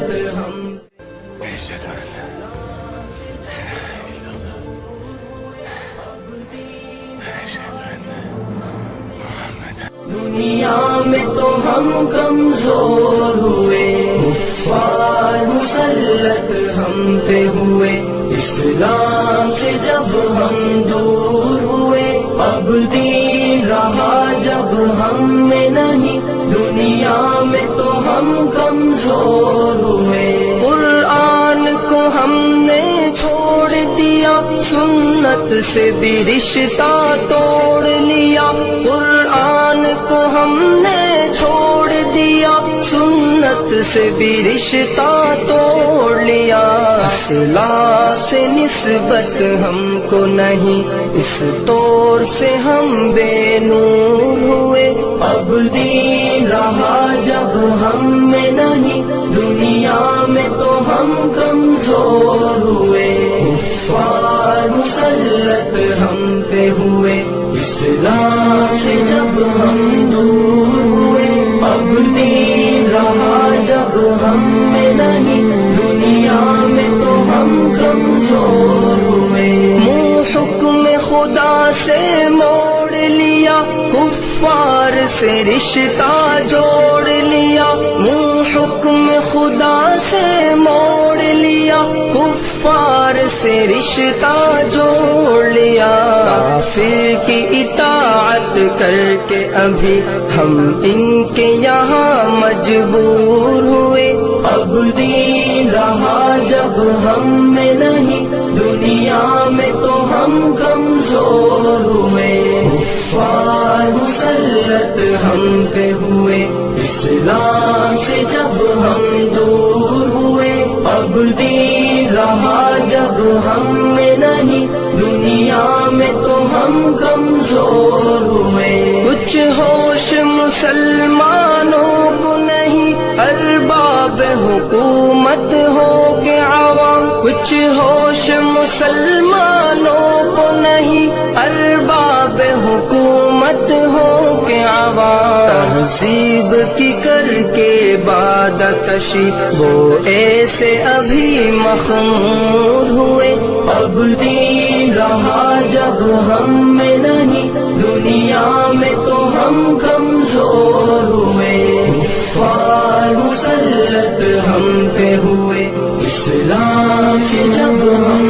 مسلط ہم دنیا میں تو ہم کمزور ہوئے، کفار مسلط ہم پہ ہوئے، اسلام سے جب ہم دور ہوئے، اب دین رہا جب ہم میں نہیں، دنیا میں تو ہم کمزور ہوئے۔ قرآن کو ہم نے چھوڑ دیا، سنت سے بھی رشتہ توڑ لیا، قرآن کو ہم نے چھوڑ دیا، سنت سے بھی رشتہ توڑ لیا، اصلاح سے نسبت ہم کو نہیں، اس طور سے ہم بے نور ہوئے، اب دین رہا جب ہم میں نہیں، دنیا میں تو ہم کمزور ہوئے، کفار مسلط ہم پہ ہوئے، اسلام سے جب ہم دور ہوئے، اب دین رہا جب ہم میں نہیں، دنیا میں تو ہم کمزور ہوئے۔ منہ حکم خدا سے موڑ لیا، کفار سے رشتہ جوڑ لیا، منہ حکم خدا سے موڑ لیا، کفار سے رشتہ جوڑ لیا، کافر کی اطاعت کر کے ابھی ہم ان کے یہاں مجبور ہوئے، اب دین رہا جب ہم میں نہیں، دنیا میں تو ہم کمزور ہوئے، کفار مسلط ہم پہ ہوئے، اسلام سے جب ہم دور ہوئے، اب دین رہا جب ہم میں نہیں، دنیا میں تو ہم کمزور ہوئے۔ کچھ ہوش مسلمانوں کو نہیں، ارباب حکومت ہو کے عوام، کچھ ہوش مسلمانوں کو نہیں، ارباب حکومت ہو کے عوام، تہذیب کی کر کے باد کشی وہ ایسے ابھی مخمور ہوئے، اب دین رہا جب ہم میں نہیں، دنیا میں تو ہم کمزور ہوئے، کفار مسلط ہم پہ ہوئے، اسلام سے جب ہم